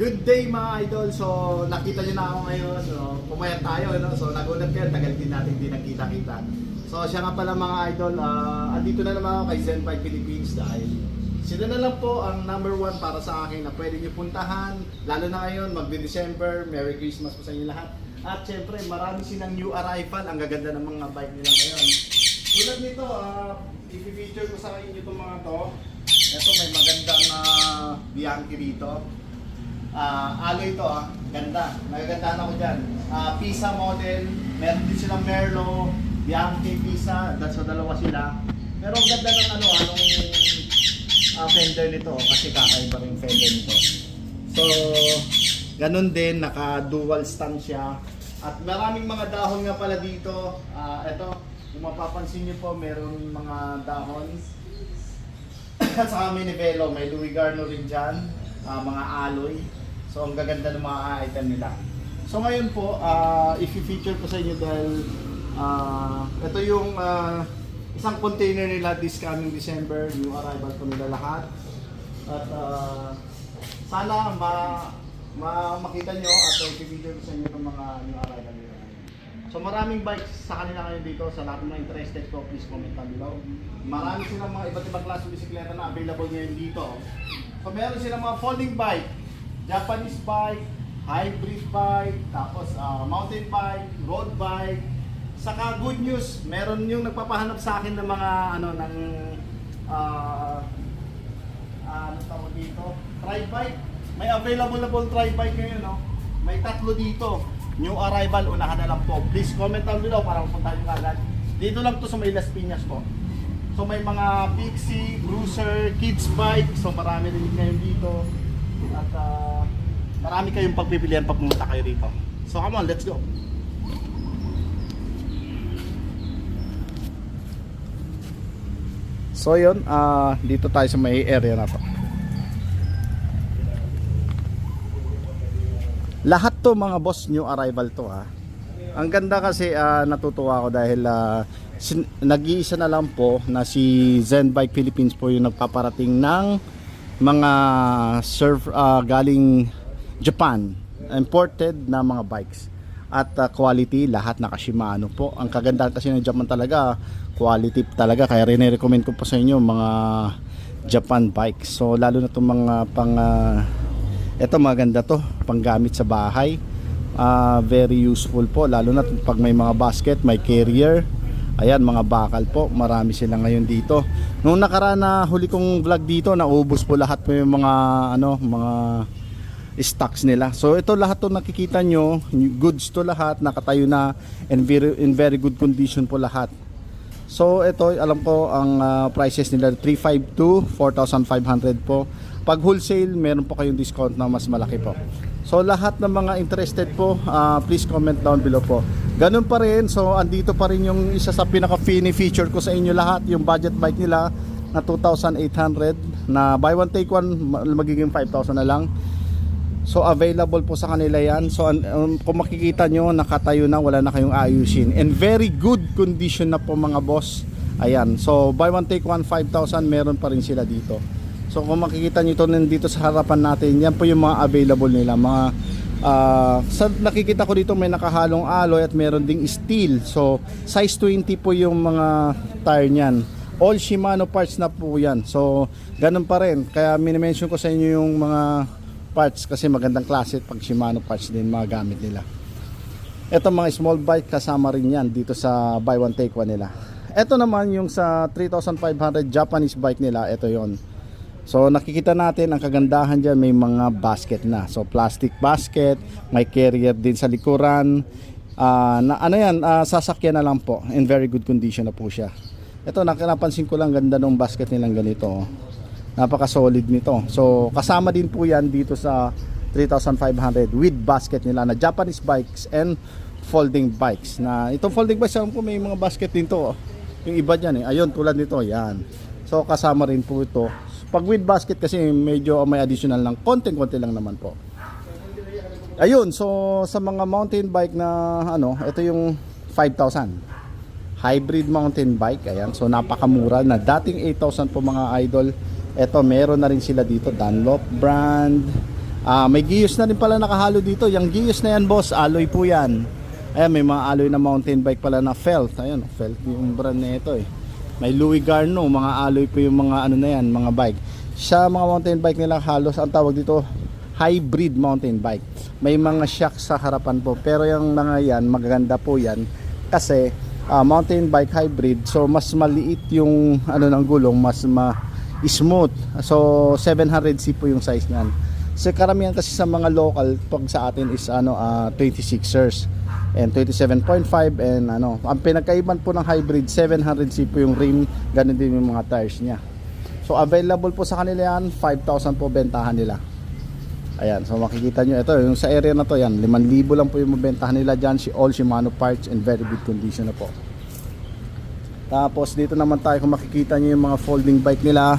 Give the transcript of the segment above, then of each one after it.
Good day mga idol. So nakita niyo na ako ngayon. So pumayat tayo, no? So nagulat kayo, tagal din natin di nagkita-kita. So siya nga pala mga idol, andito na naman ako kay Zen Bike Philippines dahil sila na lang po ang number one para sa akin na pwede niyo puntahan. Lalo na ngayon, magde-December, Merry Christmas po sa inyo lahat. At syempre, marami silang new arrival. Ang gaganda ng mga bike nila ngayon. Tulad nito, i-feature ko sa inyo itong mga to. Ito may magandang Bianchi dito. Alloy ito, ganda. Nagagandahan ako dyan. Pisa model, meron din silang Merlo, Bianchi, Pisa, so dalawa sila. Pero ang ganda ng anong fender nito kasi kakaiba rin fender nito. So, ganun din, naka-dual stand siya. At maraming mga dahon nga pala dito. Ito, kung mapapansin nyo po, meron mga dahon. At saka may nivelo, may Louis Garno rin dyan, mga alloy. So ang gaganda ng mga item nila. So ngayon po, i-feature ko sa inyo dahil ito yung isang container nila this coming December, new arrival po nila lahat. At sana makita nyo at i-feature ko sa inyo ng mga new arrival nila. So maraming bikes sa kanila ngayon dito. Sa lahat ng mga interested ko, please comment down below. Marami silang mga iba't ibang klase bisikleta na available ngayon dito. So meron silang mga folding bike, Japanese bike, hybrid bike, tapos mountain bike, road bike. Saka good news, meron yung nagpapahanap sa akin ng mga ano tawag dito, tri-bike. May available na po tri-bike ngayon, no? May tatlo dito. New arrival, unahan na lang po. Please comment down below para mapuntahan nyo agad. Dito lang to sa may Las Piñas po. So may mga Pixie, Cruiser, kids bike. So marami rin ngayon dito. At marami kayong pagpipilian pag pumunta kayo rito. So come on, let's go. So yun, dito tayo sa may area na to. Lahat to mga boss, new arrival to ha. Ang ganda kasi natutuwa ako dahil nag-iisa na lang po na si Zen Bike Philippines po yung nagpaparating ng mga galing Japan, imported na mga bikes. At quality, lahat naka Shimano po. Ang kagandahan kasi ng Japan talaga, quality talaga. Kaya rin-recommend ko po sa inyo mga Japan bikes. So lalo na itong mga ito maganda to, panggamit sa bahay. Very useful po, lalo na pag may mga basket, may carrier. Ayan, mga bakal po, marami sila ngayon dito. Nung nakaraan na huli kong vlog dito, naubos po lahat po yung mga mga stocks nila. So ito lahat to nakikita nyo, goods to lahat, nakatayo na and in very good condition po lahat. So ito, alam ko ang prices nila 3,500 to 4,500 po. Pag wholesale, meron po kayong discount na mas malaki po. So lahat ng mga interested po, please comment down below po. Ganun pa rin, so andito pa rin yung isa sa pinaka-fini feature ko sa inyo lahat, yung budget bike nila na 2,800 na buy one take one, magiging 5,000 na lang. So available po sa kanila yan. So kung makikita nyo, nakatayo na, wala na kayong ayusin. And very good condition na po mga boss. Ayan, so buy one take one 5,000, meron pa rin sila dito. So kung makikita nyo ito nandito sa harapan natin, yan po yung mga available nila. Mga sa nakikita ko dito may nakahalong alloy at meron ding steel. So size 20 po yung mga tire niyan. All Shimano parts na po yan. So ganun pa rin. Kaya minimension ko sa inyo yung mga parts kasi magandang klase pag Shimano parts din mga gamit nila. Ito mga small bike kasama rin yan dito sa buy one take one nila. Ito naman yung sa 3,500 Japanese bike nila, ito yon. So nakikita natin ang kagandahan dyan, may mga basket na. So plastic basket, may carrier din sa likuran. Na ano yan, sasakyan na lang po. In very good condition na po siya. Ito napansin ko lang, ganda ng basket nilang ganito. Napaka solid nito. So kasama din po yan dito sa 3,500 with basket nila na Japanese bikes and folding bikes. Na itong folding bikes, alam ko may mga basket din to. Yung iba dyan ayun, tulad nito, yan. So kasama rin po ito. Pag with basket kasi medyo may additional lang, konting-konti lang naman po. Ayun, so sa mga mountain bike na ito yung 5,000 hybrid mountain bike, ayan. So napakamura na, dating 8,000 po mga idol. Ito meron na rin sila dito, Dunlop brand. May Giyos na rin pala nakahalo dito. Yung Giyos na yan boss, alloy po yan. Ayan, may mga alloy na mountain bike pala na felt. Ayan, felt yung brand na ito eh. May Louis Garneau, mga alloy po yung mga na yan, mga bike. Sa mga mountain bike nila halos ang tawag dito hybrid mountain bike. May mga shock sa harapan po, pero yung mga yan magaganda po yan kasi mountain bike hybrid, so mas maliit yung ng gulong, mas smooth. So 700C po yung size niyan. So karamihan kasi sa mga local pag sa atin is 26ers and 27.5 and ang pinagkaiban po ng hybrid 700C po yung rim, ganun din yung mga tires niya. So available po sa kanila yan, 5,000 po bentahan nila. Ayan, so makikita nyo ito yung sa area na to, yan 5,000 lang po yung mabentahan nila dyan, all Shimano parts in very good condition na po. Tapos dito naman tayo, kung makikita nyo yung mga folding bike nila,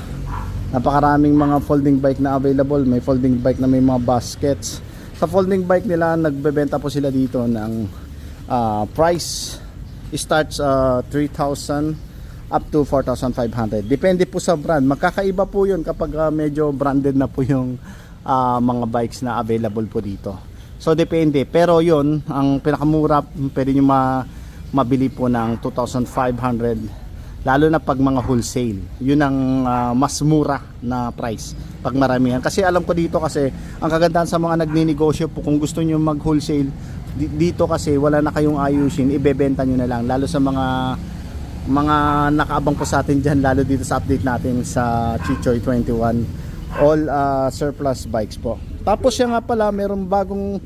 napakaraming mga folding bike na available. May folding bike na may mga baskets. Sa folding bike nila, nagbebenta po sila dito ng price starts 3,000 up to 4,500. Depende po sa brand. Magkakaiba po yun kapag medyo branded na po yung mga bikes na available po dito. So depende. Pero yun, ang pinakamura, pwede nyo mabili po ng 2,500. Lalo na pag mga wholesale. Yun ang mas mura na price pag maramihan. Kasi alam ko dito kasi ang kagandahan sa mga nagninegosyo po, kung gusto nyo mag wholesale dito kasi wala na kayong ayusin, ibebenta nyo na lang. Lalo sa mga nakaabang po sa atin dyan, lalo dito sa update natin sa Chichoy 21 all surplus bikes po. Tapos siya nga pala, merong bagong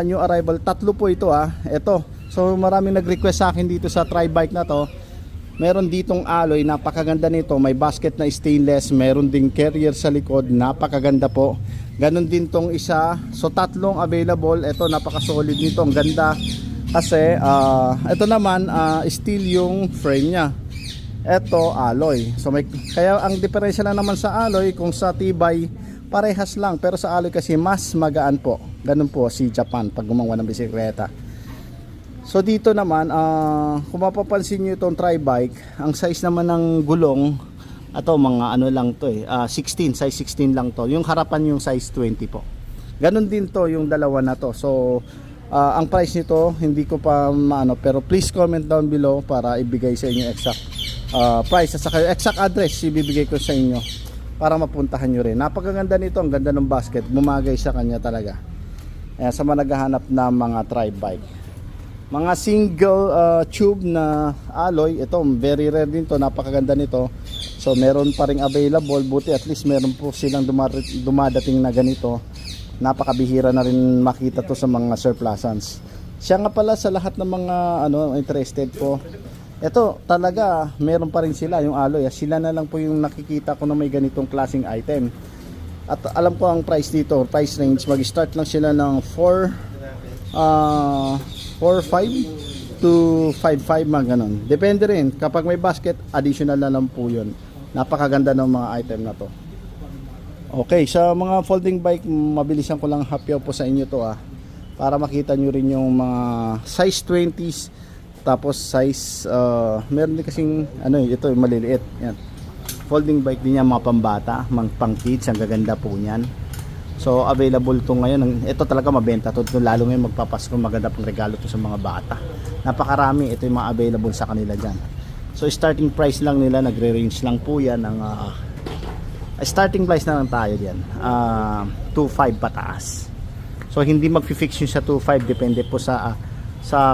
new arrival, 3 po ito ito. So maraming nag-request sa akin dito sa tri-bike na to. Meron ditong alloy, napakaganda nito, may basket na stainless, meron ding carrier sa likod, napakaganda po. Ganon din tong isa, so 3 available. Ito napaka-solid nito, ang ganda kasi ito naman steel yung frame niya. Ito alloy. So kaya ang diferensya lang naman sa alloy, kung sa tibay parehas lang, pero sa alloy kasi mas magaan po. Ganun po si Japan pag gumawa ng bisikleta. So dito naman kung mapapansin niyo itong tri-bike, ang size naman ng gulong mga lang to 16, size 16 lang to. Yung harapan yung size 20 po. Ganun din to yung dalawa na to. So ang price nito hindi ko pa pero please comment down below para ibigay sa inyo exact price at saka exact address ibibigay ko sa inyo para mapuntahan nyo rin. Napakaganda nito, ang ganda ng basket, bumagay sa kanya talaga. Sa mga naghahanap na mga tri-bike, mga single tube na alloy, ito very rare din to, napakaganda nito. So meron pa ring available, buti at least meron po silang dumadating na ganito. Napakabihira na rin makita to sa mga surplusans. Siya nga pala sa lahat ng mga interested po, ito talaga meron pa rin sila yung alloy. Sila na lang po yung nakikita ko na may ganitong klaseng item. At alam ko ang price dito, price range, mag-start lang sila ng 4.5 to 5.5 mga ganon. Depende rin, kapag may basket, additional na lang po yun. Napakaganda ng mga item na to. Okay, sa mga folding bike, mabilisan ko lang hapyaw po sa inyo to para makita nyo rin yung mga size 20s, tapos size meron din kasing ito yung maliliit. Yan, folding bike din yan, mga pambata, mga pang kids. Ang gaganda po niyan. So available to ngayon. Ito talaga mabenta to, lalo ngayon magpapasko. Maganda pang regalo to sa mga bata. Napakarami. Ito yung mga available sa kanila dyan. So starting price lang nila, nagre-range lang po yan ng starting price na lang tayo diyan. 2.5 pataas. So hindi magfi-fix yun sa 2.5, depende po sa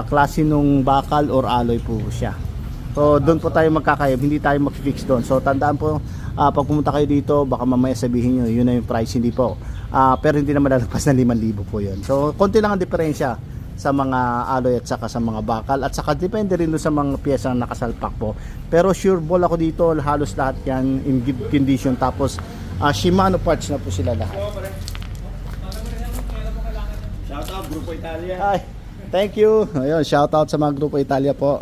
klase nung bakal or alloy po siya. So doon po tayo magkakayab, hindi tayo mag-fix doon. So tandaan po, pag pumunta kayo dito, baka mamaya sabihin nyo yun na yung price, hindi po. Pero hindi naman lalagpas ng 5,000 po yun. So konti lang ang diferensya sa mga alloy at saka sa mga bakal, at saka depende rin sa mga piyesa na nakasalpak po. Pero sure ball ako dito, halos lahat yan in good condition. Tapos Shimano parts na po sila lahat. Shout out Grupo Italia. Hi, thank you. Ayun, shout out sa mga Grupo Italia po.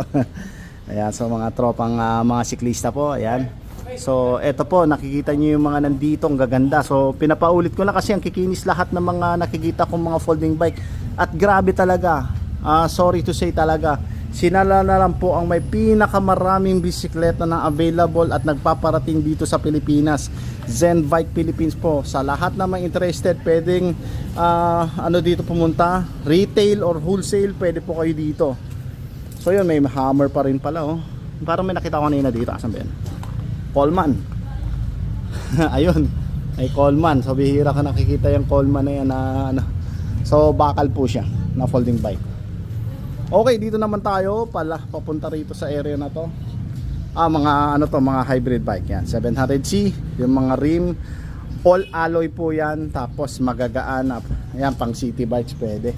Ayan, so mga tropang mga siklista po. Ayan. So eto po, nakikita nyo yung mga nandito, ang gaganda. So pinapaulit ko na kasi ang kikinis lahat ng mga nakikita kong mga folding bike. At grabe talaga, sorry to say talaga, Sinala na lang po ang may pinakamaraming bisikleta na available at nagpaparating dito sa Pilipinas. Zen Bike Philippines po. Sa lahat na mga interested, pwedeng dito pumunta, retail or wholesale, pwede po kayo dito. So yun, may hammer pa rin pala oh. Parang may nakita ko kanina dito, asan ba yan? Coleman. Ayun, may Coleman. So bihira ka nakikita yung Coleman na yan na So bakal po siya na folding bike. Okay, dito naman tayo papunta rito sa area na to. Mga hybrid bike yan. 700C, yung mga rim, all alloy po yan, tapos magagaan. Ayan, pang city bikes pwede.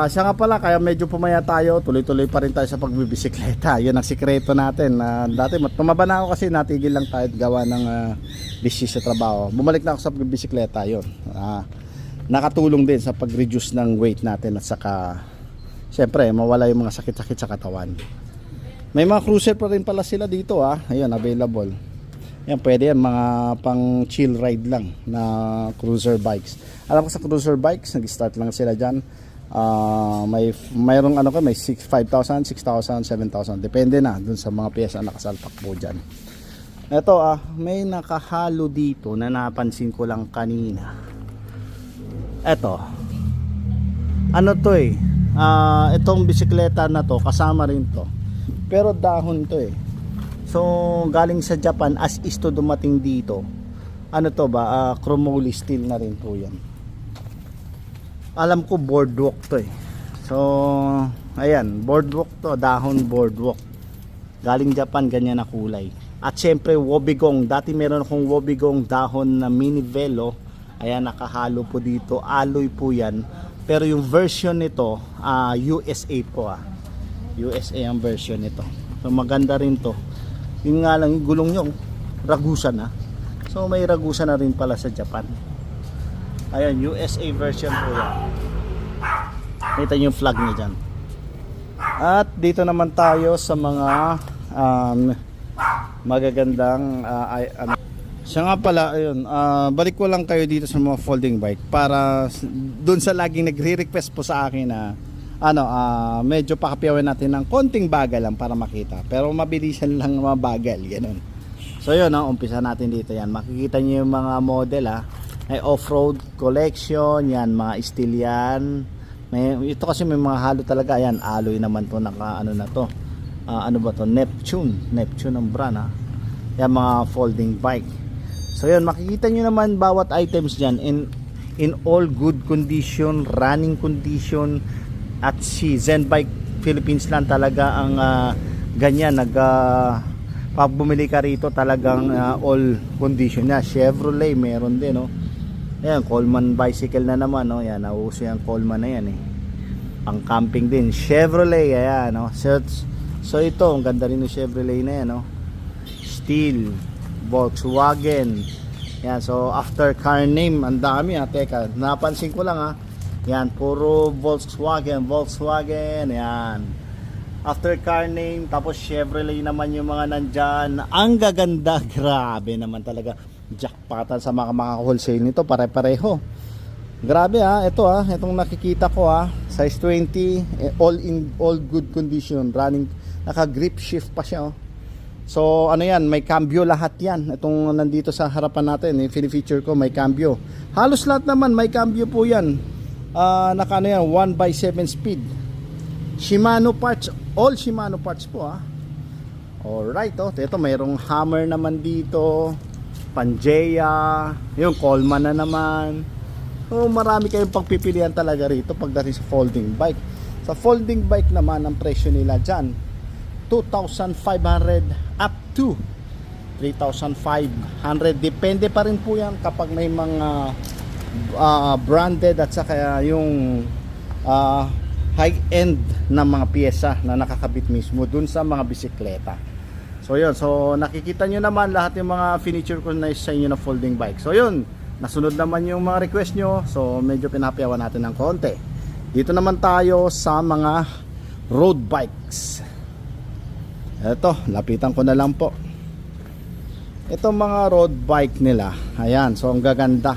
Siya nga pala, kaya medyo pumaya tayo, tuloy-tuloy pa rin tayo sa pagbibisikleta. Yun ang sikreto natin. Dati tumaba na ako kasi natigil lang tayo gawa ng busy sa trabaho. Bumalik na ako sa pagbibisikleta, yun. Nakatulong din sa pag-reduce ng weight natin at saka siyempre mawala yung mga sakit-sakit sa katawan. May mga cruiser pa rin pala sila dito Ayun, available. Yan, pwede yan, mga pang chill ride lang na cruiser bikes. Alam ko sa cruiser bikes, nag-start lang sila dyan. Mayroong may 5,000, 6,000, 7,000. Depende na dun sa mga piyesa na nakasalpak po dyan. Ito may nakahalo dito na napansin ko lang kanina. Ito. Itong bisikleta na to, kasama rin to. Pero dahon to So galing sa Japan, as is to dumating dito. Chromoly steel na rin po yan. Alam ko boardwalk to So ayan, boardwalk to, dahon boardwalk. Galing Japan, ganyan na kulay. At syempre wobegong, dati meron akong wobegong dahon na mini velo. Ayan, nakahalo po dito, alloy po yan. Pero yung version nito, USA po USA ang version nito. So maganda rin to. Yung nga lang, yung gulong nyo, ragusan So may ragusan na rin pala sa Japan. Ayan, USA version po yan. Kita nyo yung flag niya dyan. At dito naman tayo sa mga magagandang siya nga pala, ayun, balik ko lang kayo dito sa mga folding bike para doon sa laging nagre-request po sa akin na medyo pakapiyawin natin ng konting bagal lang para makita. Pero mabilisan lang mabagal, ganun. So yun, umpisa natin dito yan. Makikita niyo yung mga model May off-road collection, yan, mga steel yan. Ito kasi may mga halo talaga, yan, alloy naman to, na to. Neptune ang brand Yan, mga folding bike. So yun, makikita nyo naman bawat items dyan in all good condition, running condition. At si Zen Bike Philippines lang talaga ang ganyan. Pag bumili ka rito talagang all condition na. Chevrolet meron din Ayan, Coleman bicycle na naman Ayan, nauso yung Coleman na yan Pang camping din, Chevrolet. Ayan So ito, ang ganda rin ng Chevrolet na yan Steel, Volkswagen. Yan, so after car name, ang dami teka, napansin ko lang Yan, puro Volkswagen. Yan. After car name, tapos Chevrolet naman yung mga nandyan. Ang gaganda, grabe naman talaga. jackpotan sa mga wholesale nito, pare-pareho. Grabe itong nakikita ko size 20, all good condition, running, naka-grip shift pa siya So ano yan, may cambio lahat yan. Itong nandito sa harapan natin, yung feature ko may cambio. Halos lahat naman may cambio po yan. Naka 1/7 speed. Shimano parts, all Shimano parts po Alright ito mayroong hammer naman dito, Pangea, yung Coleman na naman. Marami kayong pagpipilian talaga rito pagdating sa folding bike. Sa folding bike naman, ang presyo nila dyan 2,500 up to 3,500. Depende pa rin po yan kapag may mga branded at saka yung high-end na mga pyesa na nakakabit mismo dun sa mga bisikleta. So yun, so nakikita nyo naman lahat yung mga furniture ko na sa inyo na folding bike. So yun, nasunod naman yung mga request nyo, so medyo pinapayawan natin ng konti. Dito naman tayo sa mga road bikes. Ito, lapitan ko na lang po. Ito mga road bike nila. Ayan, so ang gaganda.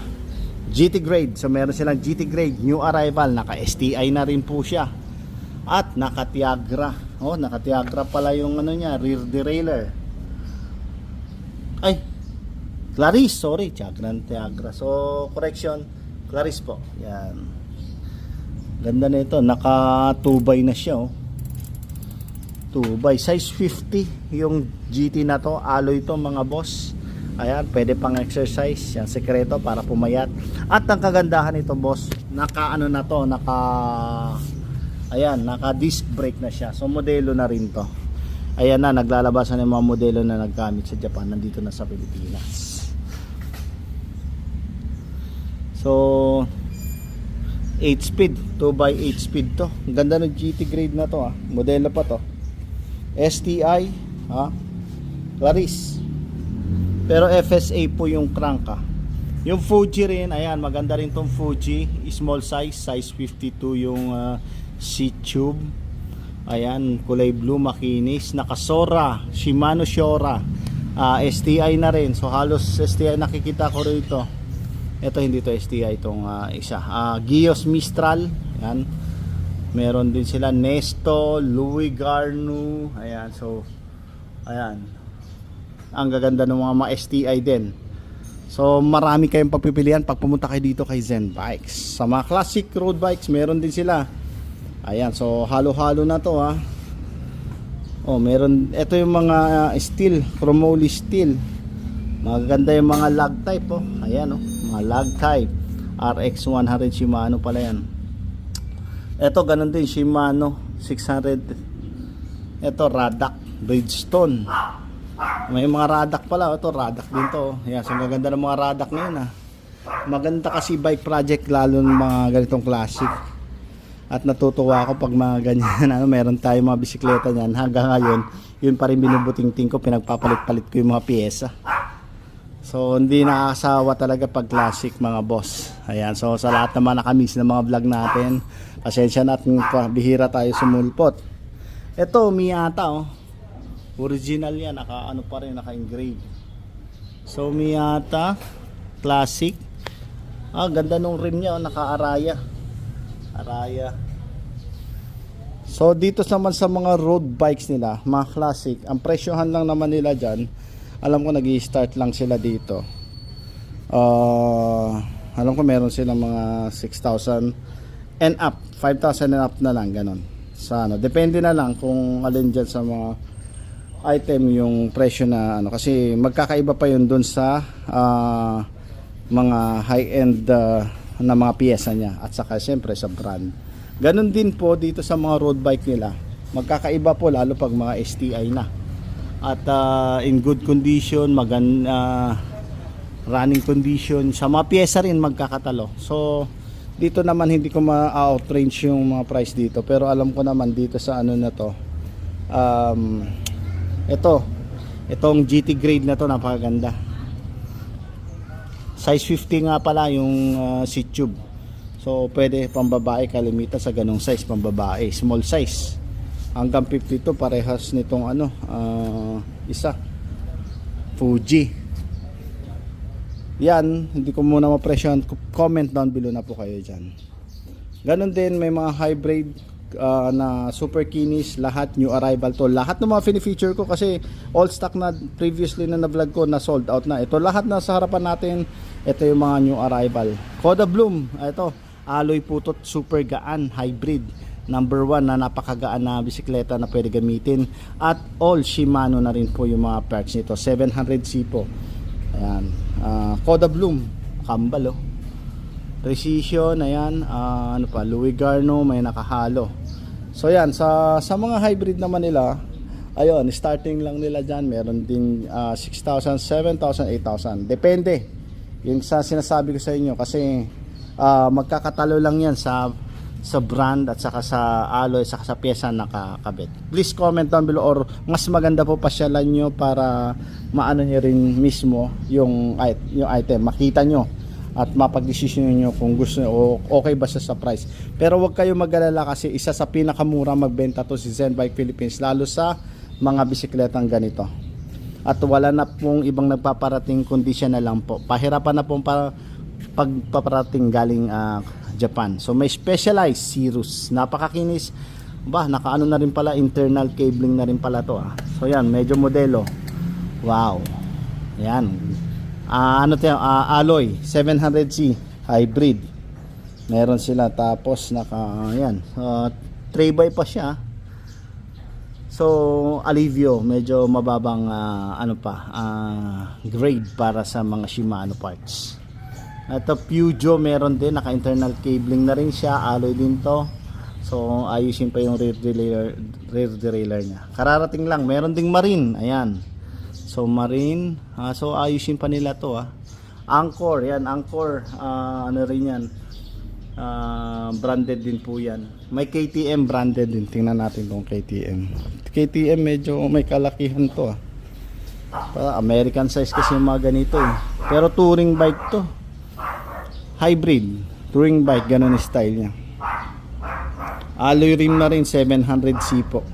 GT grade. So meron silang GT grade, new arrival, naka STI na rin po siya. At naka Tiagra. Naka Tiagra pala yung niya, rear derailleur. Ay, Claris, sorry, Tiagra. So correction, Claris po. Yan. Ganda nito, naka 2x na siya 2x, size 50 yung GT na to, alloy to mga boss. Ayan, pwede pang exercise, yan sekreto para pumayat. At ang kagandahan nito boss, naka disc brake na siya. So modelo na rin to. Ayan na, naglalabasan yung mga modelo na naggamit sa Japan, nandito na sa Pilipinas. So 8 speed, 2x8 speed to. Ang ganda ng GT grade na to modelo pa to. STI Claris, pero FSA po yung crank Yung Fuji rin, ayan, maganda rin tong Fuji, small size 52 yung C-tube. Ayan, kulay blue, makinis, nakasora, Shimano Shora, STI na rin. So halos STI nakikita ko rito. Ito hindi to STI itong isa. Gios Mistral, ayan. Meron din sila Nesto, Louis Garnu. Ayan, so ayan. Ang gaganda ng mga STI din. So marami kayong pagpipilian pag pumunta kayo dito kay Zen Bikes. Sa mga classic road bikes, meron din sila. Ayan, so halo-halo na to meron, ito yung mga steel, chromoly steel. Magaganda yung mga lug type Ayan mga lug type. RX 100 Shimano pala yan. Ito ganun din, Shimano 600. Ito Radak Bridgestone. May mga Radak pala. Ito Radak din to. Ayan, so maganda ng mga Radak ngayon Maganda kasi bike project, lalo ng mga ganitong classic. At natutuwa ako pag mga ganyan meron tayo mga bisikleta niyan. Hanggang ngayon, yun pa rin binubuting-ting ko, pinagpapalit-palit ko yung mga piyesa. So hindi nakakasawa talaga pag classic mga boss. Ayan, so sa lahat naman nakamiss na mga vlog natin, pasensya na at bihira tayo sumulpot. Ito Miyata original yan, pa rin, naka-engrave. So Miyata classic. Ganda nung rim niya, naka-Araya. So dito naman sa mga road bikes nila, mga classic, ang presyohan lang naman nila dyan, alam ko nag-i-start lang sila dito. Alam ko meron silang mga 6,000 and up, 5,000 and up na lang, ganon. Sa depende na lang kung alin dyan sa mga item yung presyo na kasi magkakaiba pa yun dun sa mga high-end na mga piyesa niya at saka siyempre sa brand. Ganon din po dito sa mga road bike nila. Magkakaiba po lalo pag mga STI na. At in good condition, running condition, sa mga pyesa rin magkakatalo. So dito naman hindi ko ma-outrange yung mga price dito, pero alam ko naman dito sa na to, itong GT grade na to, napakaganda. Size 50 nga pala yung seat tube. So pwede pambabae, kalimitan sa ganong size pambabae, small size. Hanggang 52 parehas nitong isa Fuji. yan, hindi ko muna mapresyon. Comment down below na po kayo dyan. Ganon din, may mga hybrid na super kinis, lahat new arrival to. Lahat ng mga fini-feature ko kasi all stock na previously na vlog ko na sold out na. Ito lahat na sa harapan natin, ito yung mga new arrival. Koda Bloom, ito, alloy putot, super gaan, hybrid. Number 1 na napakagaan na bisikleta na pwede gamitin. At all Shimano na rin po yung mga parts nito. 700C po. Ayan. Koda Bloom, kambal oh. Precision, ayan. Ano pa, Louis Garno, may nakahalo. So yan, sa mga hybrid naman nila, ayun, starting lang nila dyan. Meron din 6,000, 7,000, 8,000. Depende. Yung sa sinasabi ko sa inyo kasi magkakatalo lang yan sa brand at saka sa alloy, saka sa pyesa nakakabit. Please comment down below or mas maganda po pasyalan nyo para maano nyo rin mismo yung item, makita nyo at mapagdesisyon nyo kung gusto nyo o okay ba siya sa price. Pero huwag kayo mag-alala kasi isa sa pinakamura magbenta to si Zen Bike Philippines, lalo sa mga bisikletang ganito. At wala na pong ibang nagpaparating kundi siya na lang po. Pahirapan na pong pagpaparating galing Japan. So may specialized Cirrus, napakakinis ba, nakaano na rin pala, internal cabling na rin pala to So yan, medyo modelo, wow, yan, ano to, alloy 700C hybrid meron sila, tapos yan, tray by pa siya. So Alivio, medyo mababang grade para sa mga Shimano parts. Ito Peugeot, meron din, naka-internal cabling na rin siya, alloy din to. So ayusin pa yung rear derailleur niya. Kararating lang, meron ding Marine, ayan. So Marine, so ayusin pa nila to Angkor, yan, Angkor, ano rin yan. Branded din po yan. May KTM branded din. Tingnan natin kung KTM. KTM medyo may kalakihan to American size kasi yung mga ganito Pero touring bike to. Hybrid, touring bike, ganun yung style niya. Alloy rim na rin, 700C po.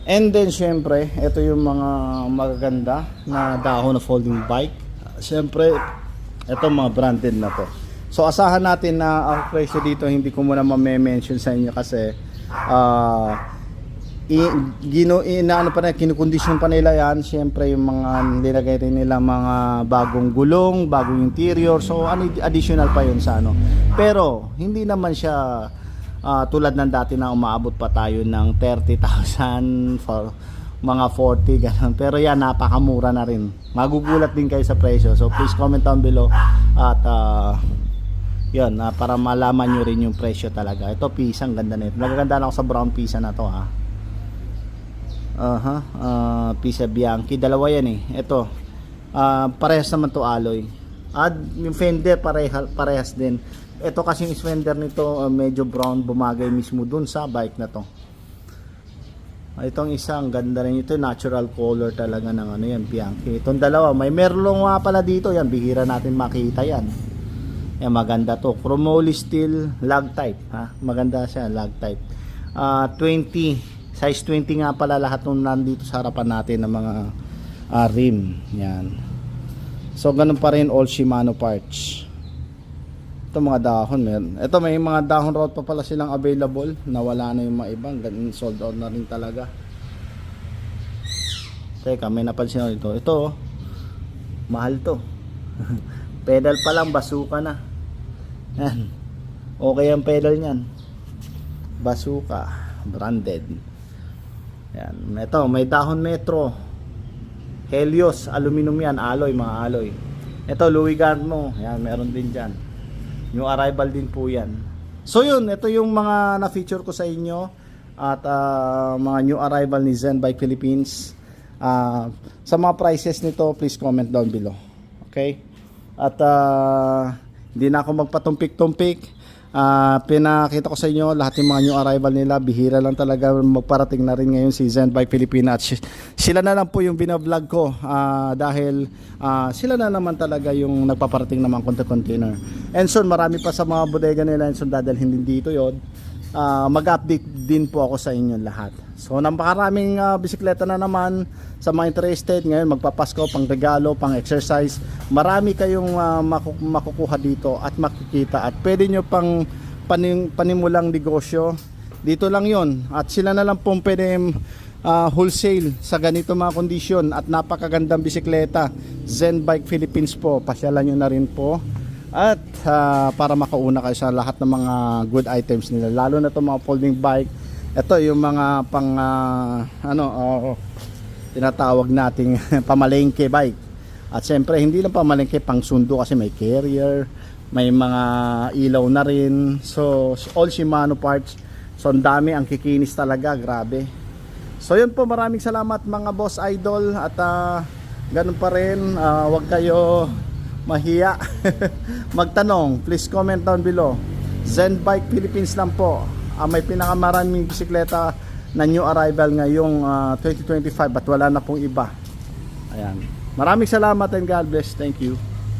And then syempre, ito yung mga magaganda na dahon na folding bike. Syempre, ito mga branded na to. So asahan natin na ang presyo dito, hindi ko muna ma-mention sa inyo kasi kinukondisyon pa nila yan. Siyempre yung mga nilagay rin nila mga bagong gulong, bagong interior, so additional pa yun sa pero hindi naman siya tulad ng dati na umaabot pa tayo ng 30,000 for mga 40 ganun. Pero yan, napakamura na rin, magugulat din kayo sa presyo. So please comment down below at yun, para malaman nyo rin yung presyo talaga. Ito Pisa, ang ganda nito, nagaganda na ako sa brown Pisa na to Pisa Bianchi, dalawa yan ito parehas naman to alloy, at yung fender parehas din. Ito kasi yung fender nito medyo brown, bumagay mismo dun sa bike na to. Itong isa, ang ganda rin ito, natural color talaga ng yan, Bianchi. Itong dalawa, may merlong pala dito, yan bihira natin makita yan. Yan, maganda to, chromoly steel, lag type maganda siya, lag type. 20 size 20 nga pala lahat nung nandito sa harapan natin ng mga rim. Yan. So ganun pa rin all Shimano parts. Ito mga dahon meron. Ito may mga dahon rod pa pala silang available. Nawala na yung mga ibang. Ganun, sold out na rin talaga. Teka, may napansin ako ito. Ito mahal to. Pedal pa lang, basuka na. Yan. Okay ang pedal niyan. Basuka. Branded. Yan, ito may dahon Metro, Helios, aluminum yan, alloy, mga alloy. Ito Louis Garno, yan, meron din dyan. New arrival din po yan. So yun, ito yung mga na-feature ko sa inyo at mga new arrival ni Zen Bike Philippines. Sa mga prices nito, please comment down below. Okay? At hindi na ako magpatumpik-tumpik. Pinakita ko sa inyo lahat yung mga new arrival nila. Bihira lang talaga magparating na rin ngayon si Zen Bike Philippines. At sila na lang po yung binablog ko dahil sila na naman talaga yung nagpaparating naman container. And soon marami pa sa mga bodega nila, and soon dadalhin din dito yon. mag-update din po ako sa inyo lahat. So napakaraming bisikleta na naman sa mga interested. Ngayon magpapasko, pang regalo, pang exercise. Marami kayong makukuha dito at makikita. At pwede nyo pang panimulang negosyo. Dito lang yon. At sila na lang pong pwede wholesale sa ganito mga kondisyon. At napakagandang bisikleta. Zen Bike Philippines po. Pasyalan nyo na rin po. At para makauna kayo sa lahat ng mga good items nila, lalo na itong mga folding bike. Ito yung mga pang tinatawag nating pamalengke bike. At siyempre hindi lang pamalengke, pang sundo kasi may carrier, may mga ilaw na rin. So all Shimano parts. So ang dami, ang kikinis talaga, grabe. So yun po, maraming salamat mga boss idol. At ganun pa rin, wag kayo mahiya magtanong, please comment down below. Zen Bike Philippines lang po. May pinakamaraming bisikleta na new arrival ngayong 2025 at wala na pong iba. Ayan. Maraming salamat and God bless. Thank you.